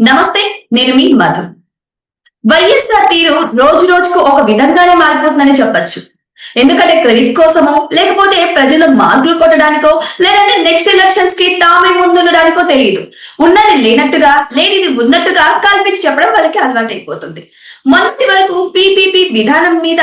నమస్తే. నేను మీ మధు. వైఎస్ఆర్ తీరు రోజు రోజుకు ఒక విధంగానే మారిపోతుందని చెప్పొచ్చు. ఎందుకంటే క్రెడిట్ కోసమో, లేకపోతే ప్రజలు మార్కులు కొట్టడానికో, లేదంటే నెక్స్ట్ ఎలక్షన్స్ కి తామే ముందుండడానికో తెలియదు. ఉన్నది లేనట్టుగా, లేనిది ఉన్నట్టుగా కల్పించి చెప్పడం వాళ్ళకి అలవాటైపోతుంది. మొదటి వరకు పీపీపీ విధానం మీద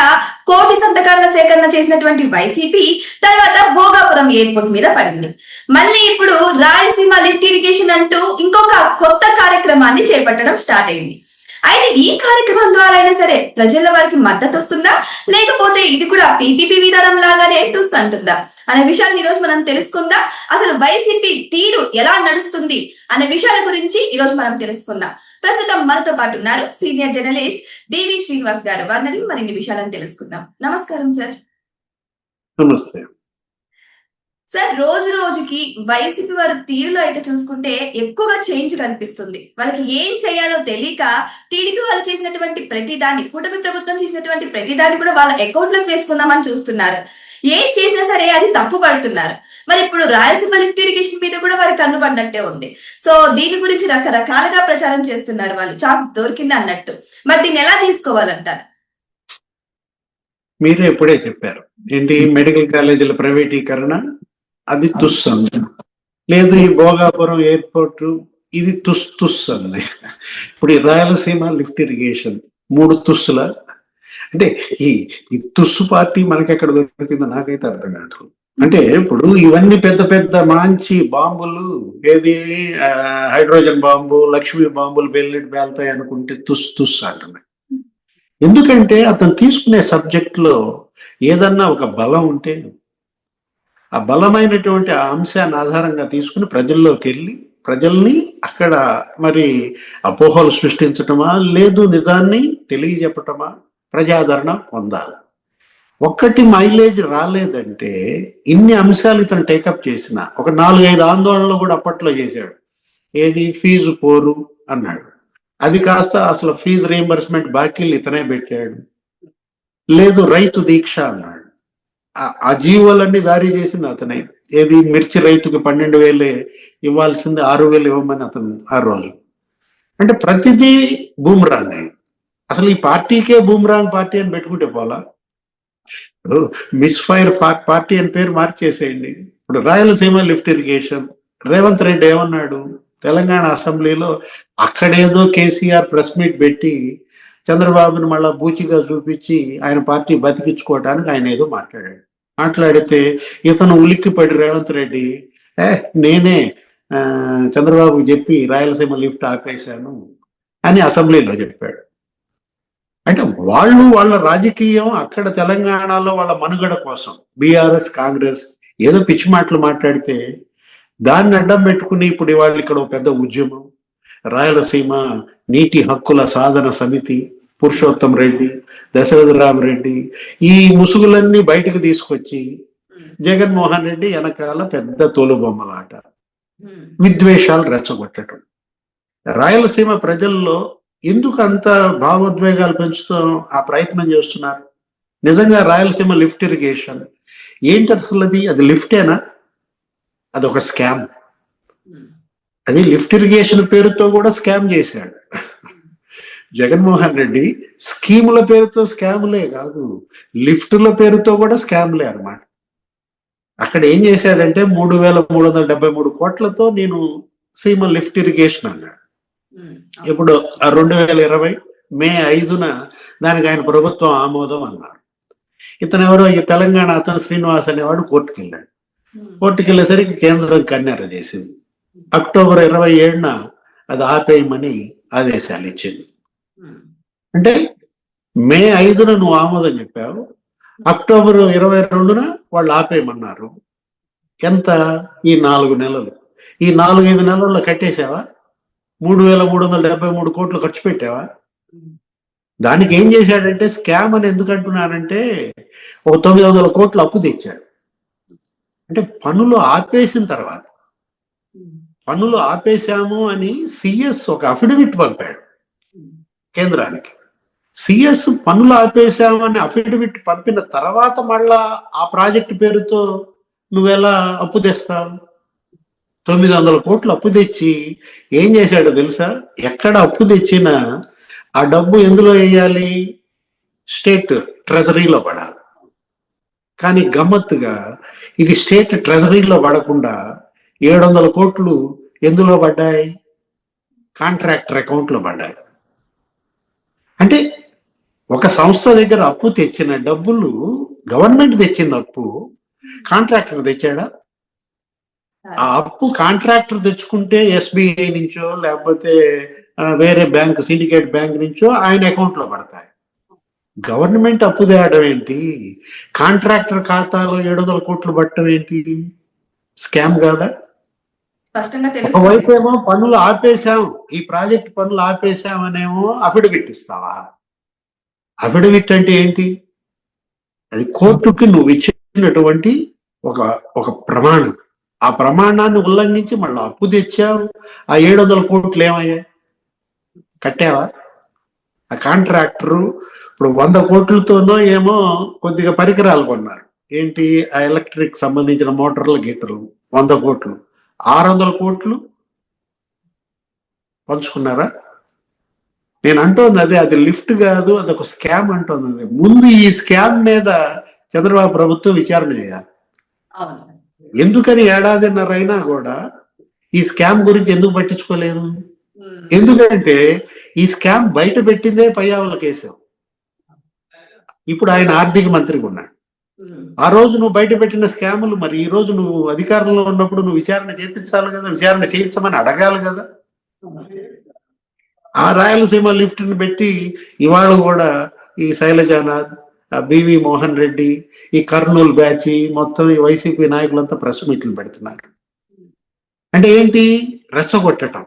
కోటి సంతకాల సేకరణ చేసినటువంటి వైసీపీ తర్వాత భోగాపురం ఎయిర్పోర్ట్ మీద పడింది. మళ్ళీ ఇప్పుడు రాయలసీమ లిఫ్ట్ ఇరిగేషన్ అంటూ ఇంకొక కొత్త కార్యక్రమాన్ని చేపట్టడం స్టార్ట్ అయింది. అయితే ఈ కార్యక్రమం ద్వారా అయినా సరే ప్రజల వారికి మద్దతు వస్తుందా, లేకపోతే ఇది కూడా పీపీపీ విధానం లాగానే తుస్తుంటుందా అనే విషయాన్ని ఈ రోజు మనం తెలుసుకుందాం. అసలు వైసీపీ తీరు ఎలా నడుస్తుంది అనే విషయాల గురించి ఈ రోజు మనం తెలుసుకుందాం. ప్రస్తుతం మనతో పాటు ఉన్నారు సీనియర్ జర్నలిస్ట్ డివి శ్రీనివాస్ గారు. వారిని మరిన్ని విషయాలను తెలుసుకుందాం. నమస్కారం సార్. నమస్తే సార్, రోజు రోజుకి వైసీపీ వారి తీరులో అయితే చూసుకుంటే ఎక్కువగా చేంజ్ కనిపిస్తుంది. వాళ్ళకి ఏం చేయాలో తెలియక టీడీపీ వాళ్ళు చేసినటువంటి ప్రతిదాన్ని, కూటమి ప్రభుత్వం చేసినటువంటి ప్రతిదాన్ని కూడా వాళ్ళ అకౌంట్ లోకి వేసుకుందామని చూస్తున్నారు. ఏం చేసినా సరే అది తప్పు పడుతున్నారు. మరి ఇప్పుడు రాయలసీమ లిఫ్ట్ ఇరిగేషన్ మీద కూడా వారికి కన్ను పడినట్టే ఉంది. సో దీని గురించి రకరకాలుగా ప్రచారం చేస్తున్నారు వాళ్ళు, చాకు దొరికింది అన్నట్టు. మరి దీన్ని ఎలా తీసుకోవాలంటారు? మీరే ఎప్పుడే చెప్పారు ఏంటి, మెడికల్ కాలేజీల ప్రైవేటీకరణ అది తుస్ అంది, లేదు ఈ భోగాపురం ఎయిర్పోర్ట్ ఇది తుస్ అంది. ఇప్పుడు ఈ రాయలసీమ లిఫ్ట్ ఇరిగేషన్ 3 తుస్సుల అంటే ఈ తుస్సు పార్టీ మనకి ఎక్కడ దొరికిందో నాకైతే అర్థం కావట్లేదు. అంటే ఇప్పుడు ఇవన్నీ పెద్ద పెద్ద మంచి బాంబులు, ఏది హైడ్రోజన్ బాంబు, లక్ష్మీ బాంబులు బెల్లెట్ బేల్తాయి అనుకుంటే తుస్ అంటున్నాయి. ఎందుకంటే అతను తీసుకునే సబ్జెక్ట్ లో ఏదన్నా ఒక బలం ఉంటే ఆ బలమైనటువంటి ఆ అంశాన్ని ఆధారంగా తీసుకుని ప్రజల్లోకి వెళ్ళి ప్రజల్ని అక్కడ మరి అపోహలు సృష్టించటమా, లేదు నిజాన్ని తెలియజెప్పటమా, ప్రజాదరణ పొందాలి. ఒక్కటి మైలేజ్ రాలేదంటే ఇన్ని అంశాలు ఇతను టేకప్ చేసిన ఒక 4-5 ఆందోళనలు కూడా అప్పట్లో చేశాడు. ఏది ఫీజు పోరు అన్నాడు, అది కాస్త అసలు ఫీజు రీయింబర్స్మెంట్ బాకీలు ఇతనే పెట్టాడు. లేదు రైతు దీక్ష అన్నాడు, ఆ జీవోలన్నీ జారీ చేసింది అతనే. ఏది మిర్చి రైతుకి 12,000 ఇవ్వాల్సింది 6,000 ఇవ్వమని అతను ఆ రోజు. అంటే ప్రతిదీ బూమ్రాంగ్ అయింది. అసలు ఈ పార్టీకే బూమ్రాంగ్ పార్టీ అని పెట్టుకుంటే పోలా, ఇప్పుడు మిస్ ఫైర్ పార్టీ అని పేరు మార్చేసేయండి. ఇప్పుడు రాయలసీమ లిఫ్ట్ ఇరిగేషన్ రేవంత్ రెడ్డి ఏమన్నాడు తెలంగాణ అసెంబ్లీలో, అక్కడేదో కేసీఆర్ ప్రెస్ మీట్ పెట్టి చంద్రబాబుని మళ్ళా బూచిగా చూపించి ఆయన పార్టీ బతికించుకోవడానికి ఆయన ఏదో మాట్లాడితే ఇతను ఉలిక్కిపడి రేవంత్ రెడ్డి నేనే చంద్రబాబుకి చెప్పి రాయలసీమ లిఫ్ట్ ఆపేశాను అని అసెంబ్లీలో చెప్పాడు. అంటే వాళ్ళ రాజకీయం అక్కడ తెలంగాణలో వాళ్ళ మనుగడ కోసం బీఆర్ఎస్ కాంగ్రెస్ ఏదో పిచ్చి మాటలు మాట్లాడితే దాన్ని అడ్డం పెట్టుకుని ఇప్పుడు వాళ్ళు ఇక్కడ ఒక పెద్ద ఉద్యమం, రాయలసీమ నీటి హక్కుల సాధన సమితి, పురుషోత్తం రెడ్డి, దశరథరామరెడ్డి, ఈ ముసుగులన్నీ బయటకు తీసుకొచ్చి జగన్మోహన్ రెడ్డి వెనకాల పెద్ద తోలుబొమ్మలాట, విద్వేషాలు రెచ్చగొట్టడం. రాయలసీమ ప్రజల్లో ఎందుకు అంత భావోద్వేగాలు పెంచుతూ ఆ ప్రయత్నం చేస్తున్నారు? నిజంగా రాయలసీమ లిఫ్ట్ ఇరిగేషన్ ఏంటి అసలు? అది లిఫ్టేనా? అది ఒక స్కామ్. అది లిఫ్ట్ ఇరిగేషన్ పేరుతో కూడా స్కామ్ చేశాడు జగన్మోహన్ రెడ్డి. స్కీముల పేరుతో స్కాములే కాదు, లిఫ్టుల పేరుతో కూడా స్కాములే అన్నమాట. అక్కడ ఏం చేశాడంటే 3,373 కోట్లతో నేను సీమ లిఫ్ట్ ఇరిగేషన్ అన్నాడు. ఇప్పుడు 2020 మే 5న దానికి ఆయన ప్రభుత్వం ఆమోదం అన్నారు. ఇతను ఎవరో ఈ తెలంగాణ అతను శ్రీనివాస్ అనేవాడు కోర్టుకు వెళ్ళాడు. కోర్టుకు వెళ్ళేసరికి కేంద్రం కన్నెర చేసింది. అక్టోబర్ 27న అది ఆపేయమని ఆదేశాలు ఇచ్చింది. అంటే మే 5న నువ్వు ఆమోదం చెప్పావు, అక్టోబర్ 22న వాళ్ళు ఆపేయమన్నారు. ఎంత? ఈ 4 నెలలు. ఈ 4-5 నెలల్లో కట్టేసావా? 3,373 కోట్లు ఖర్చు పెట్టావా? దానికి ఏం చేశాడంటే స్కామ్ అని ఎందుకు అంటున్నానంటే ఒక 900 కోట్లు అప్పు తెచ్చాడు. అంటే పనులు ఆపేసిన తర్వాత, పనులు ఆపేశాము అని సిఎస్ ఒక అఫిడవిట్ పంపాడు కేంద్రానికి. సిఎస్ పనులు ఆపేశాము అని అఫిడవిట్ పంపిన తర్వాత మళ్ళా ఆ ప్రాజెక్టు పేరుతో నువ్వెలా అప్పు తెస్తావు? 900 కోట్లు అప్పు తెచ్చి ఏం చేశాడో తెలుసా? ఎక్కడ అప్పు తెచ్చినా ఆ డబ్బు ఎందులో వేయాలి? స్టేట్ ట్రెజరీలో పడాలి. కానీ గమ్మత్తుగా ఇది స్టేట్ ట్రెజరీలో పడకుండా 700 కోట్లు ఎందులో పడ్డాయి? కాంట్రాక్టర్ అకౌంట్లో పడ్డాయి. అంటే ఒక సంస్థ దగ్గర అప్పు తెచ్చిన డబ్బులు, గవర్నమెంట్ తెచ్చింది అప్పు, కాంట్రాక్టర్ తెచ్చాడా? ఆ అప్పు కాంట్రాక్టర్ తెచ్చుకుంటే ఎస్బీఐ నుంచో లేకపోతే వేరే బ్యాంక్, సిండికేట్ బ్యాంక్ నుంచో ఆయన అకౌంట్ లో పడతాయి. గవర్నమెంట్ అప్పు తేయడం ఏంటి? కాంట్రాక్టర్ ఖాతాలో 700 కోట్లు పట్టడం ఏంటి? స్కామ్ కాదా? స్పష్టంగా ఒకవైపు తెలుస్తుంది. ఏమో పనులు ఆపేశాం, ఈ ప్రాజెక్ట్ పనులు ఆపేశామనేమో అఫిడవిట్ ఇస్తావా? అఫిడవిట్ అంటే ఏంటి? అది కోర్టుకి నువ్వు ఇచ్చినటువంటి ఒక ఒక ప్రమాణం. ఆ ప్రమాణాన్ని ఉల్లంఘించి మళ్ళీ అప్పు తెచ్చావు. ఆ 700 కోట్లు ఏమయ్యాయి? కట్టావా? ఆ కాంట్రాక్టరు ఇప్పుడు 100 కోట్లతోనో ఏమో కొద్దిగా పరికరాలు కొన్నారు. ఏంటి? ఆ ఎలక్ట్రిక్ సంబంధించిన మోటార్లు, గీటర్లు 100 కోట్లు. 600 కోట్లు పంచుకున్నారా? నేను అంటోంది అదే, అది లిఫ్ట్ కాదు, అది ఒక స్కామ్ అంటోంది. అదే ముందు ఈ స్కామ్ మీద చంద్రబాబు ప్రభుత్వం విచారణ చేయాలి. ఎందుకని ఏడాదిన్నర అయినా కూడా ఈ స్కామ్ గురించి ఎందుకు పట్టించుకోలేదు? ఎందుకంటే ఈ స్కామ్ బయట పెట్టిందే పయ్యావుల కేశవ్. ఇప్పుడు ఆయన ఆర్థిక మంత్రిగా ఉన్నాడు. ఆ రోజు నువ్వు బయట పెట్టిన స్కాములు మరి ఈ రోజు నువ్వు అధికారంలో ఉన్నప్పుడు నువ్వు విచారణ చేయించాలి కదా, విచారణ చేయించమని అడగాలి కదా. ఆ రాయలసీమ లిఫ్ట్ ని పెట్టి ఇవాళ కూడా ఈ శైలజానాథ్, బివి మోహన్ రెడ్డి, ఈ కర్నూలు బ్యాచ్ మొత్తం ఈ వైసీపీ నాయకులంతా ప్రెస్ మీట్లు పెడుతున్నారు. అంటే ఏంటి? రెచ్చగొట్టడం,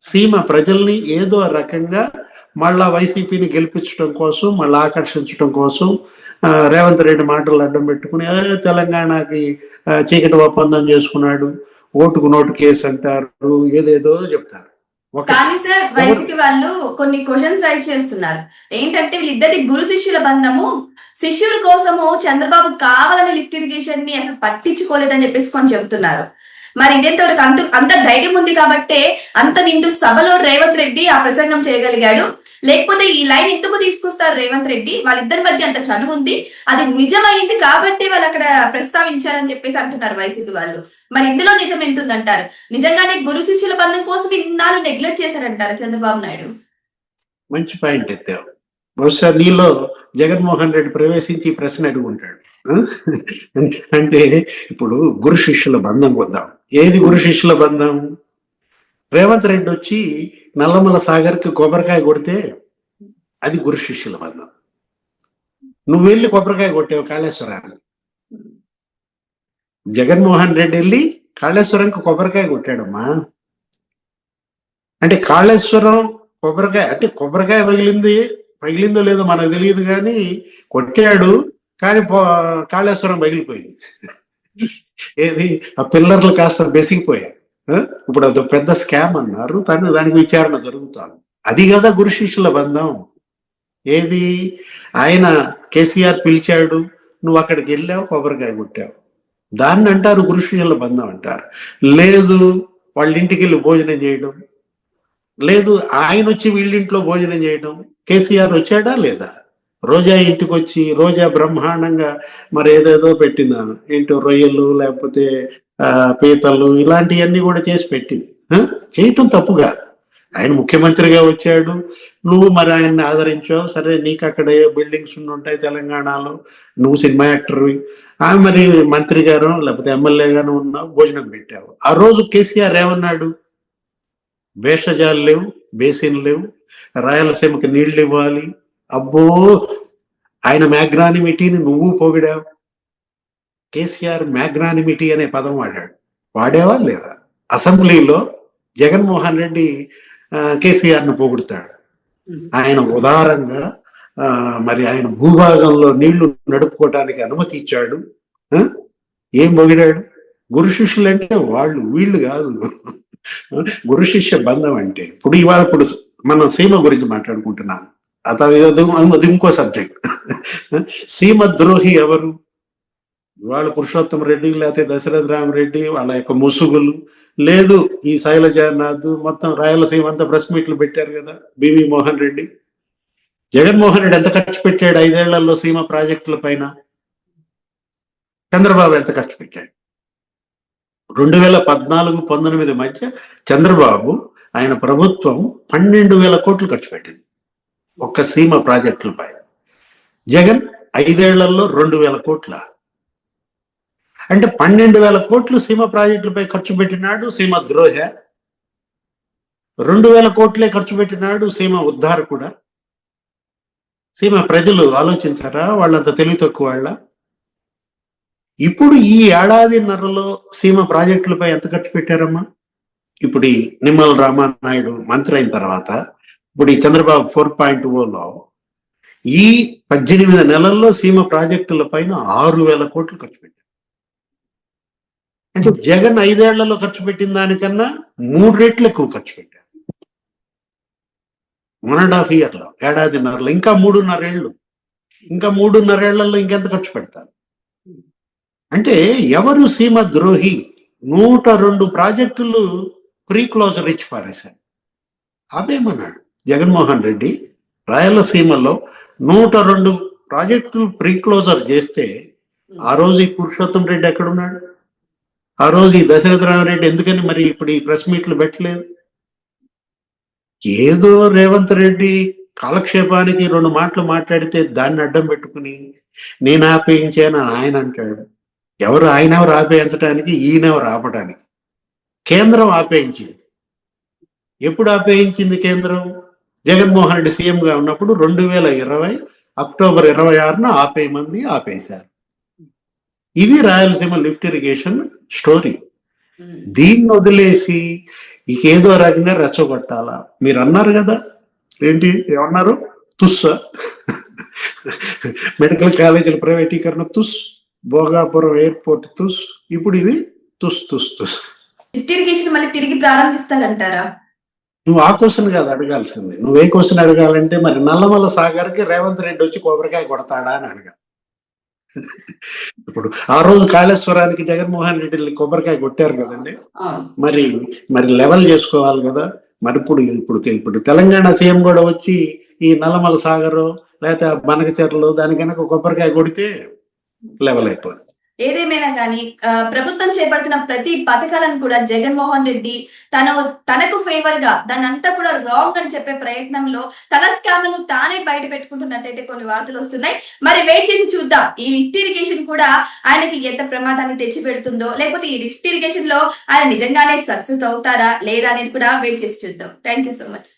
సీమ ప్రజల్ని ఏదో రకంగా మళ్ళా వైసీపీని గెలిపించడం కోసం, మళ్ళీ ఆకర్షించడం కోసం రేవంత్ రెడ్డి మాటలు అడ్డం పెట్టుకుని తెలంగాణకి చీకటి ఒప్పందం చేసుకున్నాడు, ఓటుకు నోటు కేసు అంటారు, ఏదేదో చెప్తారు. కానీ సార్ వైసీపీ వాళ్ళు కొన్ని క్వశ్చన్స్ రైజ్ చేస్తున్నారు. ఏంటంటే వీళ్ళిద్దరి గురు శిష్యుల బంధము, శిష్యుల కోసము చంద్రబాబు కావాలని లిఫ్ట్ ఇరిగేషన్ ని అసలు పట్టించుకోలేదని చెప్పేసి కొన్ని చెప్తున్నారు. మరి ఇదేంతవరకు అంత ధైర్యం ఉంది కాబట్టే అంత నిండు సభలో రేవంత్ రెడ్డి ఆ ప్రసంగం చేయగలిగాడు. లేకపోతే ఈ లైన్ ఎందుకు తీసుకొస్తారు రేవంత్ రెడ్డి? వాళ్ళిద్దరి మధ్య అంత చనువు ఉంది, అది నిజమైంది కాబట్టి వాళ్ళు అక్కడ ప్రస్తావించారని చెప్పేసి అంటున్నారు వైసీపీ వాళ్ళు. మరి ఇందులో నిజం ఎంత ఉందంటారు? నిజంగానే గురు శిష్యుల బంధం కోసం ఇన్నాళ్ళు నెగ్లెక్ట్ చేశారంటారు చంద్రబాబు నాయుడు? మంచి పాయింట్ ఎత్తావు. బహుశా నీలో జగన్మోహన్ రెడ్డి ప్రవేశించి ప్రశ్న అడుగుంటాడు. అంటే ఇప్పుడు గురు శిష్యుల బంధం వద్దాం. ఏది గురు శిష్యుల బంధం? రేవంత్ రెడ్డి వచ్చి నల్లమల సాగర్ కి కొబ్బరికాయ కొడితే అది గురు శిష్యుల బంధం. నువ్వు వెళ్ళి కొబ్బరికాయ కొట్టావు కాళేశ్వరానికి. జగన్మోహన్ రెడ్డి వెళ్ళి కాళేశ్వరంకి కొబ్బరికాయ కొట్టాడమ్మా. అంటే కాళేశ్వరం కొబ్బరికాయ, అంటే కొబ్బరికాయ పగిలిందో లేదో మనకు తెలియదు కానీ కొట్టాడు, కానీ కాళేశ్వరం పగిలిపోయింది. ఏది? ఆ పిల్లర్లు కాస్త బెసిగిపోయాయి. ఇప్పుడు అది పెద్ద స్కామ్ అన్నారు, దానికి విచారణ జరుగుతుంది. అది కదా గురు శిష్యుల బంధం. ఏది? ఆయన కేసీఆర్ పిలిచాడు, నువ్వు అక్కడికి వెళ్ళావు, కొబ్బరికాయ కొట్టావు, దాన్ని అంటారు గురు శిష్యుల బంధం అంటారు. లేదు వాళ్ళ ఇంటికి వెళ్ళి భోజనం చేయడం, లేదు ఆయన వచ్చి వీళ్ళింట్లో భోజనం చేయడం. కేసీఆర్ వచ్చాడా లేదా? రోజా ఇంటికి వచ్చి రోజా బ్రహ్మాండంగా మరి ఏదేదో పెట్టింది, ఏంటో రొయ్యలు లేకపోతే పీతలు ఇలాంటివన్నీ కూడా చేసి పెట్టింది. చేయటం తప్పుగా. ఆయన ముఖ్యమంత్రిగా వచ్చాడు, నువ్వు మరి ఆయన్ని ఆదరించావు, సరే నీకు అక్కడ బిల్డింగ్స్ ఉంటాయి తెలంగాణలో, నువ్వు సినిమా యాక్టర్వి, మరి మంత్రి గారు లేకపోతే ఎమ్మెల్యే గాను ఉన్నావు, భోజనం పెట్టావు. ఆ రోజు కేసీఆర్ ఏమన్నాడు? భేషజాలు లేవు, బేసిన్ లేవు, రాయలసీమకి నీళ్లు ఇవ్వాలి. అబ్బో, ఆయన మ్యాగ్నానిమిటీని నువ్వు పొగిడావు. కేసీఆర్ మ్యాగ్నానిమిటీ అనే పదం వాడాడు, వాడేవా లేదా? అసెంబ్లీలో జగన్మోహన్ రెడ్డి కేసీఆర్ ను పొగుడుతాడు. ఆయన ఉదారంగా మరి ఆయన భూభాగంలో నీళ్లు నడుపుకోవటానికి అనుమతి ఇచ్చాడు. ఏం పొగిడాడు? గురు శిష్యులు అంటే వాళ్ళు, వీళ్ళు కాదు. గురు శిష్య బంధం అంటే ఇప్పుడు మనం సీమ గురించి మాట్లాడుకుంటున్నాం, అది ఇంకో సబ్జెక్ట్. సీమ ద్రోహి ఎవరు? ఇవాళ పురుషోత్తమ రెడ్డి లేకపోతే దశరథ రామరెడ్డి వాళ్ళ యొక్క ముసుగులు లేదు, ఈ శైలజానాథ్ మొత్తం రాయలసీమ అంతా ప్రెస్ మీట్లు పెట్టారు కదా. బివి మోహన్ రెడ్డి, జగన్మోహన్ రెడ్డి ఎంత ఖర్చు పెట్టాడు 5 ఏళ్లలో సీమ ప్రాజెక్టుల పైన? చంద్రబాబు ఎంత ఖర్చు పెట్టాడు? 2014-19 మధ్య చంద్రబాబు ఆయన ప్రభుత్వం 12,000 కోట్లు ఖర్చు పెట్టింది ఒక్క సీమ ప్రాజెక్టులపై. జగన్ 5 ఏళ్లలో 2,000 కోట్ల, అంటే 12,000 కోట్లు సీమ ప్రాజెక్టులపై ఖర్చు పెట్టినాడు సీమ ద్రోహ. 2,000 కోట్లే ఖర్చు పెట్టినాడు సీమ ఉద్ధార కూడా. సీమ ప్రజలు ఆలోచించారా? వాళ్ళంత తెలివి తక్కువ వాళ్ళ? ఇప్పుడు ఈ ఏడాదిన్నరలో సీమ ప్రాజెక్టులపై ఎంత ఖర్చు పెట్టారమ్మా? ఇప్పుడు ఈ నిమ్మల రామానాయుడు మంత్రి అయిన తర్వాత, ఇప్పుడు ఈ చంద్రబాబు 4.0లో ఈ 18 నెలల్లో సీమ ప్రాజెక్టుల పైన 6,000 కోట్లు ఖర్చు పెట్టారు. అంటే జగన్ 5 ఏళ్లలో ఖర్చు పెట్టిన దానికన్నా 3 రెట్లు ఎక్కువ ఖర్చు పెట్టారు. 1.5 ఇయర్లో, ఏడాదిన్నరలో. ఇంకా 3.5 ఏళ్ళు, ఇంకా 3.5 ఏళ్లలో ఇంకెంత ఖర్చు పెడతారు? అంటే ఎవరు సీమ ద్రోహి? 102 ప్రాజెక్టులు ప్రీ క్లోజర్ ఇచ్చి పారేశారు. ఆపేమన్నాడు జగన్మోహన్ రెడ్డి. రాయలసీమలో 102 ప్రాజెక్టులు ప్రీ క్లోజర్ చేస్తే ఆ రోజు ఈ పురుషోత్తం రెడ్డి ఎక్కడున్నాడు? ఆ రోజు ఈ దశరథ రామరెడ్డి ఎందుకని మరి ఇప్పుడు ఈ ప్రెస్ మీట్లు పెట్టలేదు? ఏదో రేవంత్ రెడ్డి కాలక్షేపానికి 2 మాటలు మాట్లాడితే దాన్ని అడ్డం పెట్టుకుని నేను ఆపేయించాను అని ఆయన అంటాడు. ఎవరు ఆయన ఎవరు ఆపేయించడానికి, ఈయనెవరు ఆపడానికి? కేంద్రం ఆపేయించింది. ఎప్పుడు ఆపేయించింది కేంద్రం? జగన్మోహన్ రెడ్డి సీఎంగా ఉన్నప్పుడు 2020 అక్టోబర్ 26న ఆపేయమంది, ఆపేశారు. ఇది రాయలసీమ లిఫ్ట్ ఇరిగేషన్ స్టోరీ. దీన్ని వదిలేసి ఏదో రకంగా రెచ్చగొట్టాలా? మీరు అన్నారు కదా, ఏంటి ఏమన్నారు? తుస్స మెడికల్ కాలేజీల ప్రైవేటీకరణ తుస్, భోగాపురం ఎయిర్పోర్ట్ తుస్, ఇప్పుడు ఇది తుస్ తుస్ తుస్. లిఫ్ట్ ఇరిగేషన్ మళ్ళీ తిరిగి ప్రారంభిస్తారంటారా? నువ్వు ఆ క్వశ్చన్ కాదు అడగాల్సింది. నువ్వే క్వశ్చన్ అడగాలంటే మరి నల్లమల్ల సాగర్కి రేవంత్ రెడ్డి వచ్చి కొబ్బరికాయ కొడతాడా అని అడగాలి. ఇప్పుడు ఆ రోజు కాళేశ్వరానికి జగన్మోహన్ రెడ్డి కొబ్బరికాయ కొట్టారు కదండి. మరి మరి లెవెల్ చేసుకోవాలి కదా. మరి ఇప్పుడు తెలంగాణ సీఎం కూడా వచ్చి ఈ నల్లమల సాగర్ లేకపోతే బనకచెర్లు దాని కనుక కొబ్బరికాయ కొడితే లెవెల్ అయిపోతుంది. ఏదేమైనా కానీ ప్రభుత్వం చేపడుతున్న ప్రతి పథకాలను కూడా జగన్మోహన్ రెడ్డి తనకు ఫేవర్ గా దాన్ని అంతా కూడా రాంగ్ అని చెప్పే ప్రయత్నంలో తన స్కామ్లను తానే బయట పెట్టుకుంటున్నట్టయితే కొన్ని వార్తలు వస్తున్నాయి. మరి వెయిట్ చేసి చూద్దాం ఈ లిఫ్ట్ ఇరిగేషన్ కూడా ఆయనకి ఎంత ప్రమాదాన్ని తెచ్చి పెడుతుందో, లేకపోతే ఈ లిఫ్ట్ ఇరిగేషన్ లో ఆయన నిజంగానే సక్సెస్ అవుతారా లేదా అనేది కూడా వెయిట్ చేసి చూద్దాం. Thank you so much.